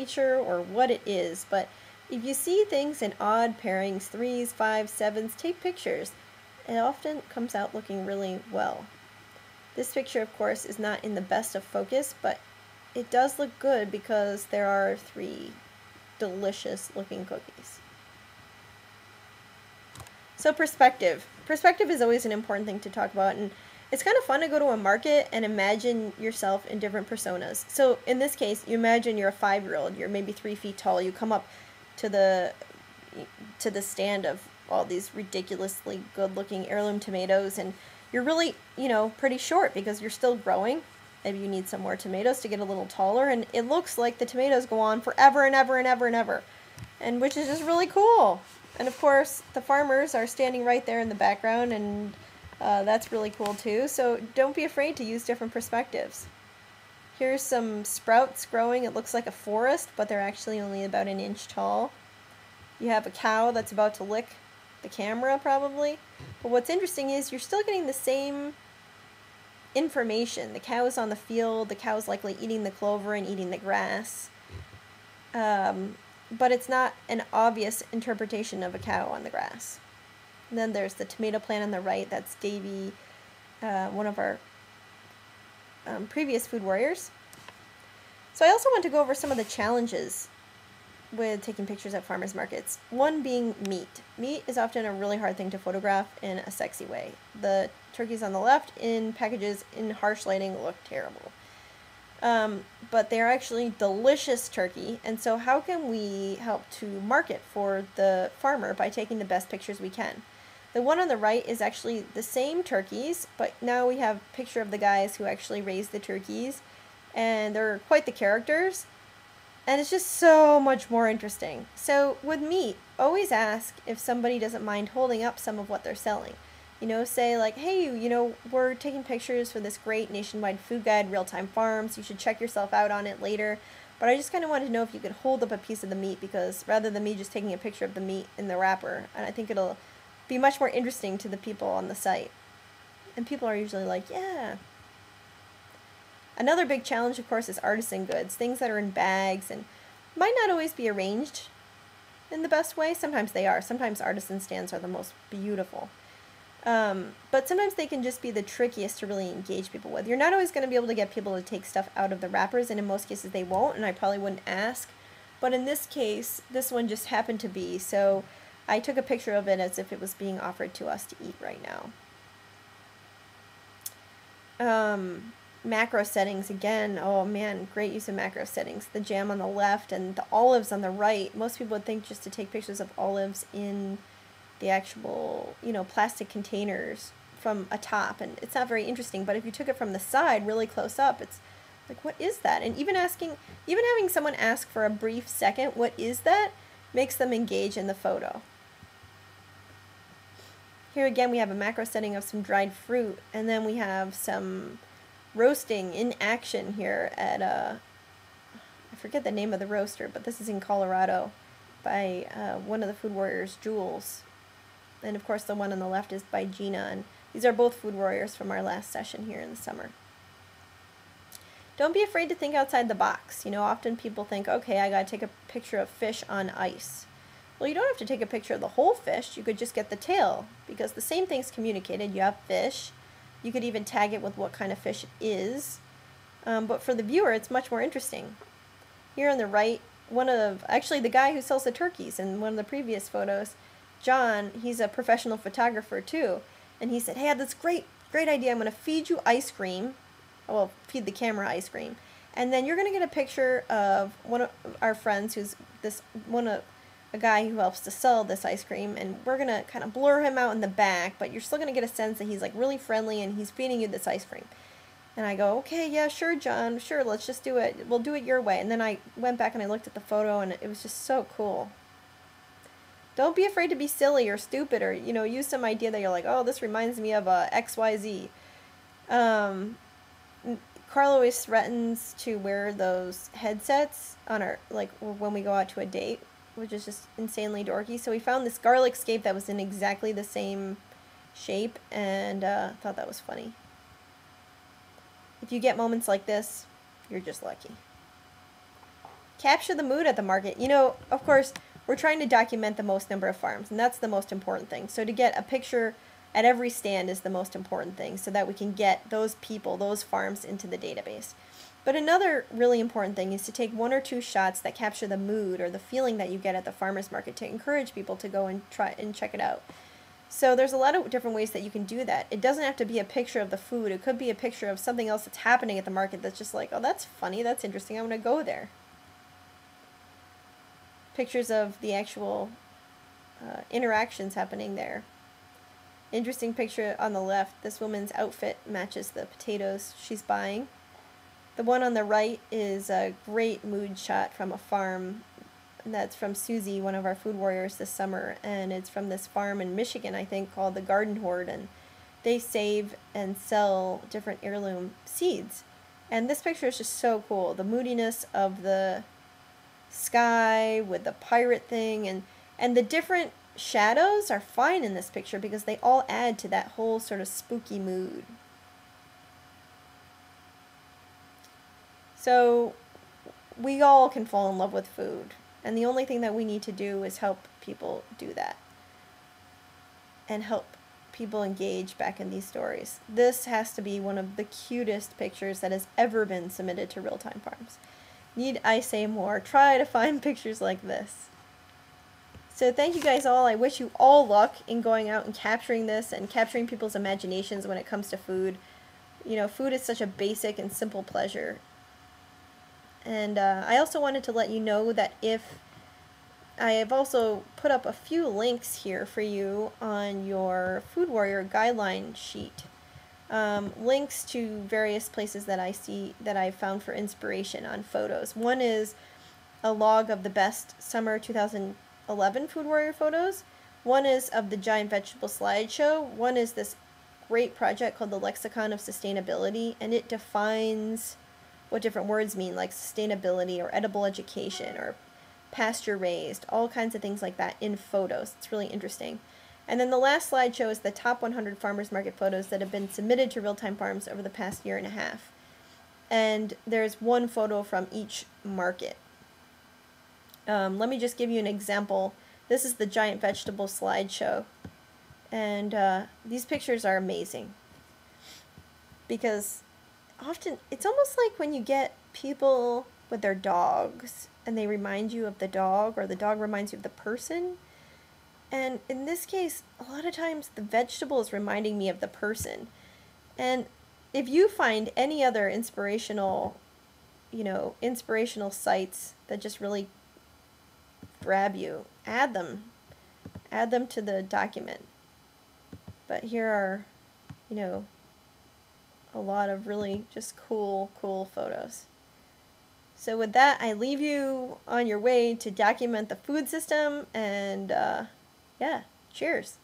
nature or what it is, but if you see things in odd pairings, 3s, 5s, 7s, take pictures. It often comes out looking really well. This picture, of course, is not in the best of focus, but it does look good because there are 3 delicious looking cookies. So perspective. Perspective is always an important thing to talk about, and it's kind of fun to go to a market and imagine yourself in different personas. So in this case, you imagine you're a 5-year-old, you're maybe 3 feet tall, you come up to the stand of all these ridiculously good-looking heirloom tomatoes, and you're really, pretty short because you're still growing. Maybe you need some more tomatoes to get a little taller, and it looks like the tomatoes go on forever and ever and ever and ever, and which is just really cool. And of course, the farmers are standing right there in the background, and that's really cool too. So don't be afraid to use different perspectives. Here's some sprouts growing. It looks like a forest, but they're actually only about an inch tall. You have a cow that's about to lick the camera, probably. But what's interesting is you're still getting the same information. The cow is on the field. The cow's likely eating the clover and eating the grass. But it's not an obvious interpretation of a cow on the grass. And then there's the tomato plant on the right. That's Davy, one of our previous food warriors. So I also want to go over some of the challenges with taking pictures at farmers markets. One being meat. Meat is often a really hard thing to photograph in a sexy way. The turkeys on the left in packages in harsh lighting look terrible. But they're actually delicious turkey, and so how can we help to market for the farmer by taking the best pictures we can? The one on the right is actually the same turkeys, but now we have a picture of the guys who actually raised the turkeys, and they're quite the characters, and it's just so much more interesting. So with meat, always ask if somebody doesn't mind holding up some of what they're selling. Say like, hey, we're taking pictures for this great nationwide food guide, Real-Time Farms. You should check yourself out on it later. But I just kind of wanted to know if you could hold up a piece of the meat, because rather than me just taking a picture of the meat in the wrapper, and I think it'll be much more interesting to the people on the site. And people are usually like, yeah. Another big challenge, of course, is artisan goods, things that are in bags and might not always be arranged in the best way. Sometimes they are. Sometimes artisan stands are the most beautiful. But sometimes they can just be the trickiest to really engage people with. You're not always going to be able to get people to take stuff out of the wrappers, and in most cases they won't, and I probably wouldn't ask. But in this case, this one just happened to be, so I took a picture of it as if it was being offered to us to eat right now. Macro settings, again, oh man, great use of macro settings. The jam on the left and the olives on the right. Most people would think just to take pictures of olives in the actual, plastic containers from a top, and it's not very interesting. But if you took it from the side, really close up, it's like, what is that? And even having someone ask for a brief second, what is that, makes them engage in the photo. Here again, we have a macro setting of some dried fruit, and then we have some roasting in action here at I forget the name of the roaster, but this is in Colorado by one of the food warriors, Jules. And of course the one on the left is by Gina, and these are both food warriors from our last session here in the summer. Don't be afraid to think outside the box. Often people think, okay, I gotta take a picture of fish on ice. Well, you don't have to take a picture of the whole fish, you could just get the tail, because the same thing's communicated. You have fish, you could even tag it with what kind of fish it is, but for the viewer it's much more interesting. Here on the right, actually the guy who sells the turkeys in one of the previous photos, John, he's a professional photographer too, and he said, hey, I have this great idea. I'm going to feed you ice cream. Well, feed the camera ice cream. And then you're going to get a picture of one of our friends who's a guy who helps to sell this ice cream, and we're going to kind of blur him out in the back, but you're still going to get a sense that he's like really friendly and he's feeding you this ice cream. And I go, okay, yeah, sure, John, sure, let's just do it. We'll do it your way. And then I went back and I looked at the photo, and it was just so cool. Don't be afraid to be silly or stupid, or, use some idea that you're like, oh, this reminds me of XYZ. Carl always threatens to wear those headsets on when we go out to a date, which is just insanely dorky. So we found this garlic scape that was in exactly the same shape, and thought that was funny. If you get moments like this, you're just lucky. capture the mood at the market. You know, of course, we're trying to document the most number of farms, and that's the most important thing. So to get a picture at every stand is the most important thing, so that we can get those people, those farms into the database. But another really important thing is to take 1 or 2 shots that capture the mood or the feeling that you get at the farmer's market to encourage people to go and try and check it out. So there's a lot of different ways that you can do that. It doesn't have to be a picture of the food. It could be a picture of something else that's happening at the market that's just like, oh, that's funny, that's interesting, I'm going to go there. Pictures of the actual interactions happening there. Interesting picture on the left. This woman's outfit matches the potatoes she's buying. The one on the right is a great mood shot from a farm. That's from Susie, one of our food warriors this summer, and it's from this farm in Michigan, I think, called the Garden Horde, and they save and sell different heirloom seeds. And this picture is just so cool. The moodiness of the sky with the pirate thing, and the different shadows are fine in this picture because they all add to that whole sort of spooky mood. So we all can fall in love with food, and the only thing that we need to do is help people do that and help people engage back in these stories. This has to be one of the cutest pictures that has ever been submitted to Real-Time Farms. Need I say more? Try to find pictures like this. So thank you guys all. I wish you all luck in going out and capturing this and capturing people's imaginations when it comes to food. You know, food is such a basic and simple pleasure. And I also wanted to let you know that I have also put up a few links here for you on your Food Warrior guideline sheet. Links to various places that I've found for inspiration on photos. One is a log of the best summer 2011 Food Warrior photos. One is of the giant vegetable slideshow. One is this great project called the Lexicon of Sustainability, and it defines what different words mean, like sustainability or edible education or pasture raised, all kinds of things like that in photos. It's really interesting. And then the last slideshow is the top 100 farmers market photos that have been submitted to Real-Time Farms over the past year and a half. And there's one photo from each market. Let me just give you an example. This is the giant vegetable slideshow. And these pictures are amazing. Because often, it's almost like when you get people with their dogs and they remind you of the dog, or the dog reminds you of the person. And in this case, a lot of times the vegetable is reminding me of the person. And if you find any other inspirational sites that just really grab you, add them to the document. But here are, a lot of really just cool photos. So with that, I leave you on your way to document the food system, and yeah, cheers.